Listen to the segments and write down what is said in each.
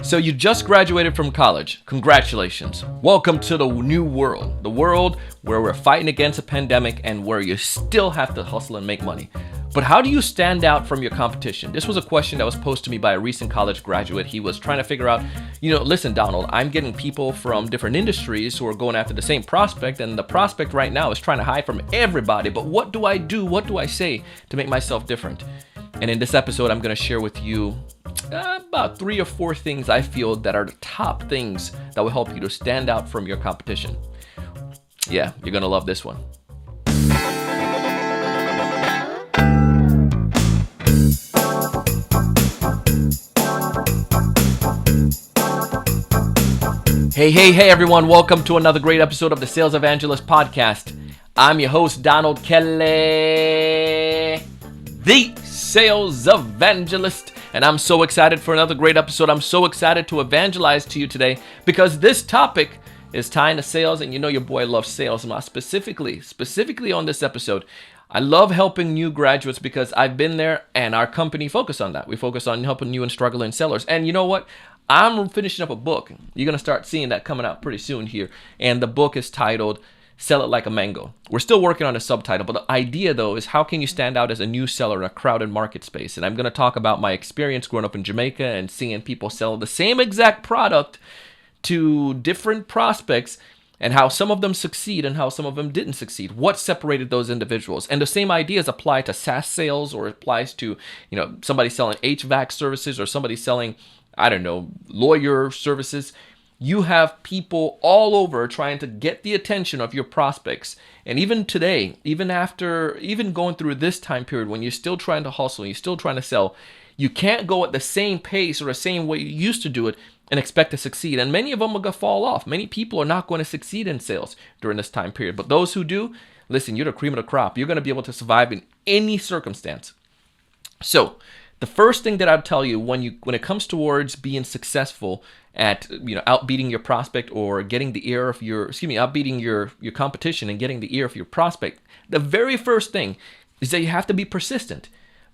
So you just graduated from college. Congratulations. Welcome to the new world. The world where we're fighting against a pandemic and where you still have to hustle and make money. But how do you stand out from your competition? This was a question that was posed to me by a recent college graduate. He was trying to figure out, listen, Donald, I'm getting people from different industries who are going after the same prospect, and the prospect right now is trying to hide from everybody. But what do I do? What do I say to make myself different? And in this episode, I'm going to share with you about 3 or 4 things I feel that are the top things that will help you to stand out from your competition. Yeah, you're going to love this one. Hey everyone, welcome to another great episode of the Sales Evangelist Podcast. I'm your host, Donald Kelly, the Sales Evangelist, and I'm so excited for another great episode. I'm so excited to evangelize to you today because this topic is tying to sales, and you know your boy loves sales. And specifically on this episode, I love helping new graduates because I've been there, and our company focus on that. We focus on helping new and struggling sellers. And you know what? I'm finishing up a book. You're going to start seeing that coming out pretty soon here. And the book is titled Sell It Like a Mango. We're still working on a subtitle, but the idea though is how can you stand out as a new seller in a crowded market space? And I'm going to talk about my experience growing up in Jamaica and seeing people sell the same exact product to different prospects and how some of them succeed and how some of them didn't succeed. What separated those individuals? And the same ideas apply to SaaS sales, or applies to, somebody selling HVAC services or somebody selling, lawyer services. You have people all over trying to get the attention of your prospects. And even today, even going through this time period when you're still trying to hustle, you're still trying to sell, you can't go at the same pace or the same way you used to do it and expect to succeed. And many of them are going to fall off. Many people are not going to succeed in sales during this time period. But those who do, listen, you're the cream of the crop. You're going to be able to survive in any circumstance. So the first thing that I'd tell you when it comes towards being successful at outbeating your prospect or getting the ear of outbeating your competition and getting the ear of your prospect, the very first thing is that you have to be persistent.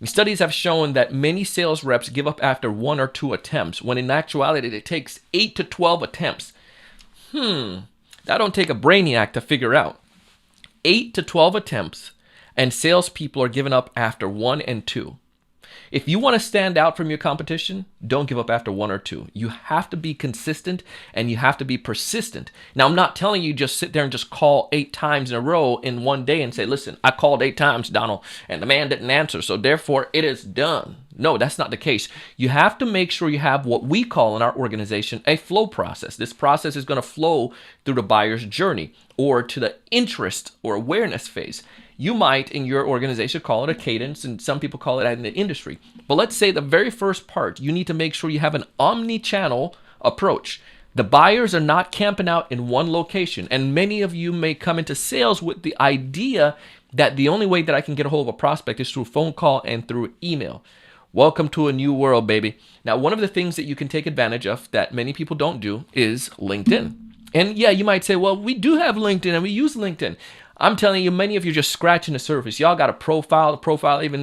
Studies have shown that many sales reps give up after 1 or 2 attempts, when in actuality it takes 8 to 12 attempts. That don't take a brainiac to figure out. 8 to 12 attempts, and salespeople are giving up after 1 and 2. If you want to stand out from your competition, don't give up after 1 or 2. You have to be consistent and you have to be persistent. Now, I'm not telling you just sit there and just call 8 times in a row in one day and say, listen, I called 8 times, Donald, and the man didn't answer, so therefore it is done. No, that's not the case. You have to make sure you have what we call in our organization a flow process. This process is going to flow through the buyer's journey or to the interest or awareness phase. You might, in your organization, call it a cadence, and some people call it in the industry. But let's say the very first part, you need to make sure you have an omni-channel approach. The buyers are not camping out in one location, and many of you may come into sales with the idea that the only way that I can get a hold of a prospect is through phone call and through email. Welcome to a new world, baby. Now, one of the things that you can take advantage of that many people don't do is LinkedIn. And yeah, you might say, well, we do have LinkedIn and we use LinkedIn. I'm telling you, many of you are just scratching the surface. Y'all got a profile. The profile ain't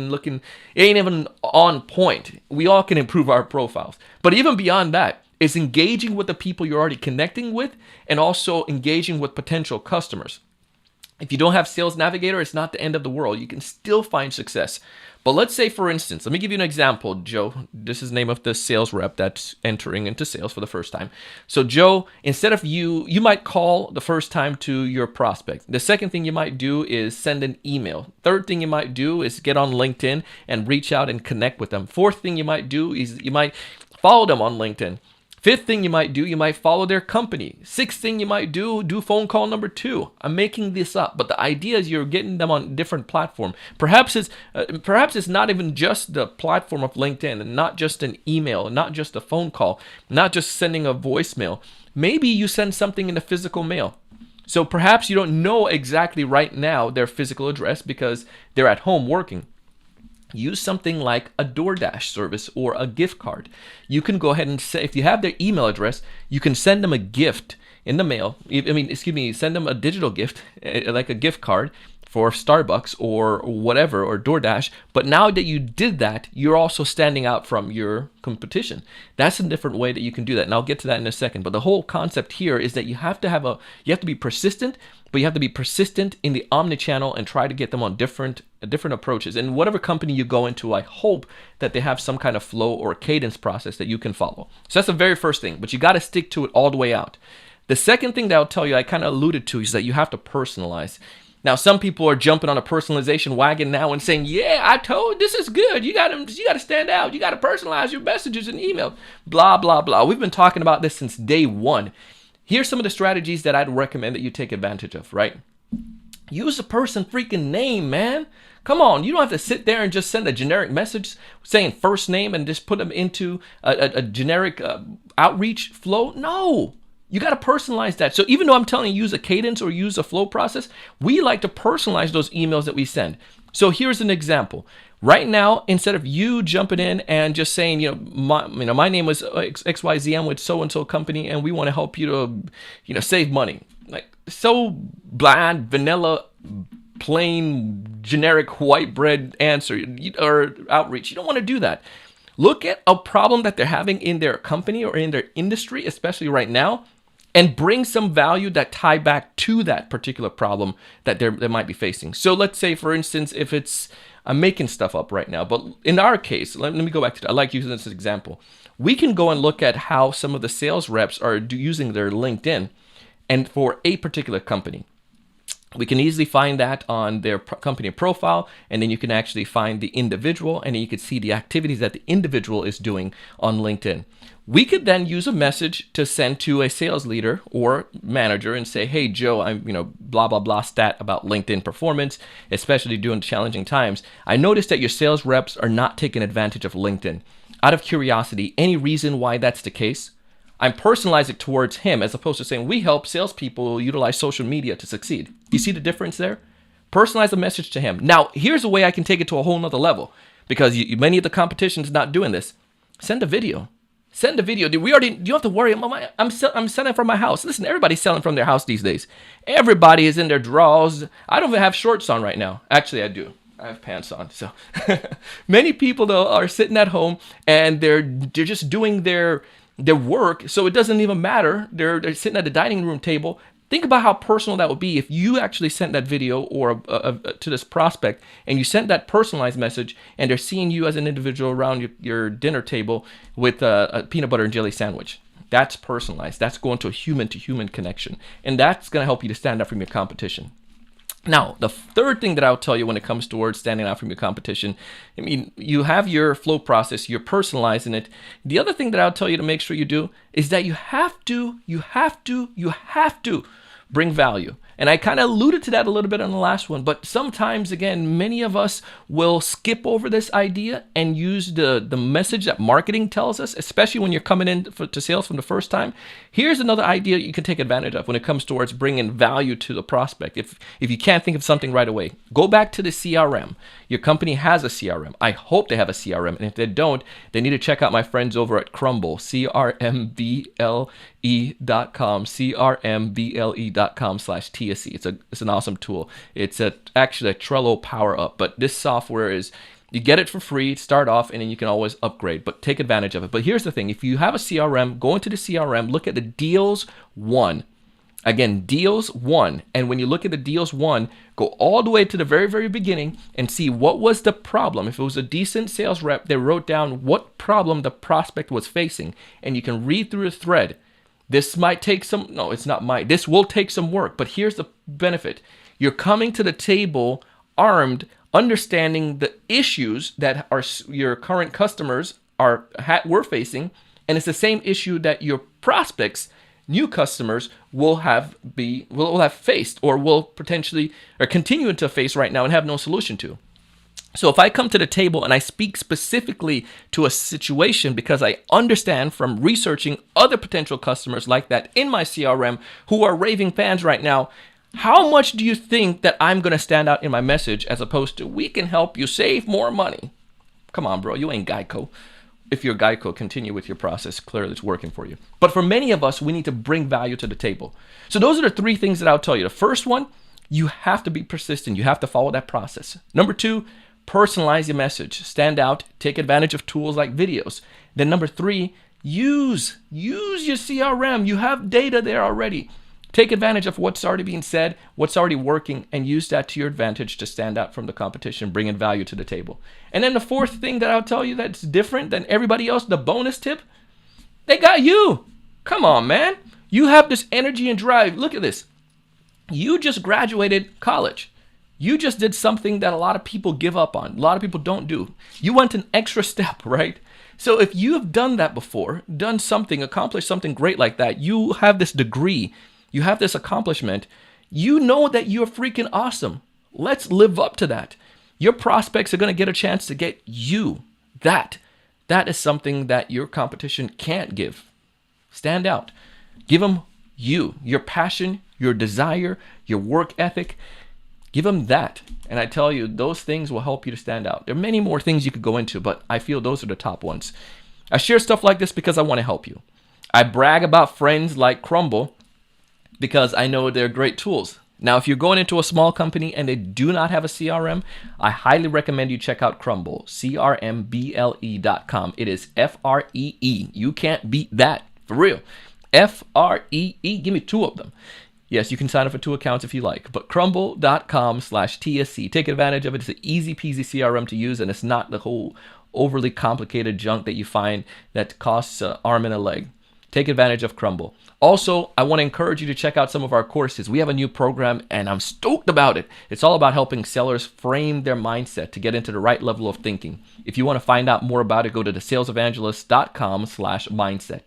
even on point. We all can improve our profiles. But even beyond that, it's engaging with the people you're already connecting with and also engaging with potential customers. If you don't have Sales Navigator, it's not the end of the world. You can still find success. But let's say, for instance, let me give you an example, Joe. This is the name of the sales rep that's entering into sales for the first time. So Joe, instead of you might call the first time to your prospect. The second thing you might do is send an email. Third thing you might do is get on LinkedIn and reach out and connect with them. Fourth thing you might do is you might follow them on LinkedIn. Fifth thing you might follow their company. Sixth thing you might do phone call number 2. I'm making this up, but the idea is you're getting them on a different platform. Perhaps it's not even just the platform of LinkedIn, and not just an email, and not just a phone call, not just sending a voicemail. Maybe you send something in the physical mail. So perhaps you don't know exactly right now their physical address because they're at home working. Use something like a DoorDash service or a gift card. You can go ahead and say, if you have their email address, you can send them a gift in the mail. Send them a digital gift, like a gift card for Starbucks or whatever, or DoorDash. But now that you did that, you're also standing out from your competition. That's a different way that you can do that. And I'll get to that in a second. But the whole concept here is that you have to be persistent, but you have to be persistent in the omnichannel and try to get them on different approaches. And whatever company you go into, I hope that they have some kind of flow or cadence process that you can follow. So that's the very first thing, but you got to stick to it all the way out. The second thing that I'll tell you, I kind of alluded to, is that you have to personalize. Now, some people are jumping on a personalization wagon now and saying, yeah, I told this is good. You got to stand out. You got to personalize your messages and email, blah, blah, blah. We've been talking about this since day one. Here's some of the strategies that I'd recommend that you take advantage of, right? Use a person freaking name, man. Come on, you don't have to sit there and just send a generic message saying first name and just put them into a generic outreach flow. No. You got to personalize that. So even though I'm telling you use a cadence or use a flow process, we like to personalize those emails that we send. So here's an example. Right now, instead of you jumping in and just saying, my name was XYZ, I'm with so-and-so company, and we want to help you to, save money. Like, so bland, vanilla, plain, generic, white bread answer or outreach. You don't want to do that. Look at a problem that they're having in their company or in their industry, especially right now, and bring some value that tie back to that particular problem that they might be facing. So let's say, for instance, if it's, I'm making stuff up right now, but in our case, let me go back to that. I like using this as an example. We can go and look at how some of the sales reps are using their LinkedIn, and for a particular company. We can easily find that on their company profile, and then you can actually find the individual, and then you can see the activities that the individual is doing on LinkedIn. We could then use a message to send to a sales leader or manager and say, hey, Joe, I'm, blah, blah, blah stat about LinkedIn performance, especially during challenging times. I noticed that your sales reps are not taking advantage of LinkedIn. Out of curiosity, any reason why that's the case? I'm personalizing it towards him as opposed to saying we help salespeople utilize social media to succeed. You see the difference there? Personalize the message to him. Now, here's a way I can take it to a whole nother level, because many of the competition is not doing this. Send a video. Send a video. You don't have to worry. I'm selling from my house. Listen, everybody's selling from their house these days. Everybody is in their drawers. I don't even have shorts on right now. Actually, I do. I have pants on. So many people, though, are sitting at home and they're just doing their work, so it doesn't even matter. They're sitting at the dining room table. Think about how personal that would be if you actually sent that video or to this prospect, and you sent that personalized message, and they're seeing you as an individual around your dinner table with a peanut butter and jelly sandwich. That's personalized. That's going to a human-to-human connection, and that's going to help you to stand out from your competition. Now, the third thing that I'll tell you when it comes towards standing out from your competition, you have your flow process, you're personalizing it. The other thing that I'll tell you to make sure you do is that you have to bring value. And I kind of alluded to that a little bit on the last one, but sometimes, again, many of us will skip over this idea and use the message that marketing tells us, especially when you're coming in to sales from the first time. Here's another idea you can take advantage of when it comes towards bringing value to the prospect. If you can't think of something right away, go back to the CRM. Your company has a CRM. I hope they have a CRM. And if they don't, they need to check out my friends over at Crumble, CRMBLE.com, CRMBLE.com/TSE. It's an awesome tool. It's actually a Trello power up, but this software is, you get it for free, start off, and then you can always upgrade, but take advantage of it. But here's the thing. If you have a CRM, go into the CRM, look at the deals won. Again, deals won. And when you look at the deals won, go all the way to the very, very beginning and see what was the problem. If it was a decent sales rep, they wrote down what problem the prospect was facing. And you can read through the thread. This might take this will take some work, but here's the benefit. You're coming to the table armed, understanding the issues that your current customers were facing, and it's the same issue that your prospects, new customers, will have faced or will potentially or continue to face right now and have no solution to. So if I come to the table and I speak specifically to a situation because I understand from researching other potential customers like that in my CRM who are raving fans right now, how much do you think that I'm going to stand out in my message as opposed to, we can help you save more money? Come on, bro, you ain't Geico. If you're Geico, continue with your process. Clearly, it's working for you. But for many of us, we need to bring value to the table. So those are the three things that I'll tell you. The first one, You have to be persistent. You have to follow that process. Number 2, personalize your message. Stand out. Take advantage of tools like videos. Then number 3, use your CRM. You have data there already. Take advantage of what's already being said, what's already working, and use that to your advantage to stand out from the competition, bringing value to the table. And then the 4th thing that I'll tell you that's different than everybody else, the bonus tip, they got you. Come on, man. You have this energy and drive. Look at this. You just graduated college. You just did something that a lot of people give up on. A lot of people don't do. You went an extra step, right? So if you have done that before, done something, accomplished something great like that, you have this degree, you have this accomplishment, you know that you're freaking awesome. Let's live up to that. Your prospects are going to get a chance to get you. That is something that your competition can't give. Stand out. Give them you, your passion, your desire, your work ethic. Give them that. And I tell you, those things will help you to stand out. There are many more things you could go into, but I feel those are the top ones. I share stuff like this because I want to help you. I brag about friends like Crumble because I know they're great tools. Now, if you're going into a small company and they do not have a CRM, I highly recommend you check out Crumble, crmble.com. It is Free. You can't beat that, for real. Free. Give me 2 of them. Yes, you can sign up for 2 accounts if you like, but crumble.com/TSE. Take advantage of it. It's an easy peasy CRM to use, and it's not the whole overly complicated junk that you find that costs an arm and a leg. Take advantage of Crumble. Also, I want to encourage you to check out some of our courses. We have a new program, and I'm stoked about it. It's all about helping sellers frame their mindset to get into the right level of thinking. If you want to find out more about it, go to thesalesevangelist.com/mindset.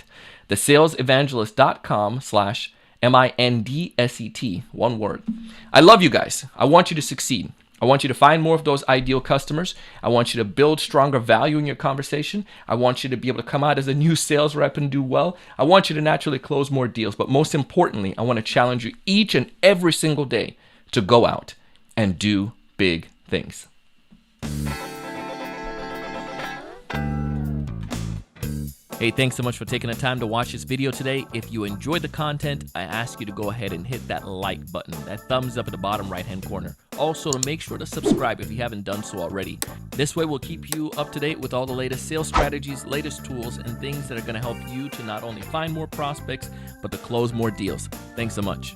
thesalesevangelist.com/mindset, one word. I love you guys. I want you to succeed. I want you to find more of those ideal customers. I want you to build stronger value in your conversation. I want you to be able to come out as a new sales rep and do well. I want you to naturally close more deals. But most importantly, I want to challenge you each and every single day to go out and do big things. Hey, thanks so much for taking the time to watch this video today. If you enjoyed the content, I ask you to go ahead and hit that like button, that thumbs up at the bottom right-hand corner. Also, to make sure to subscribe if you haven't done so already. This way, we'll keep you up to date with all the latest sales strategies, latest tools, and things that are going to help you to not only find more prospects, but to close more deals. Thanks so much.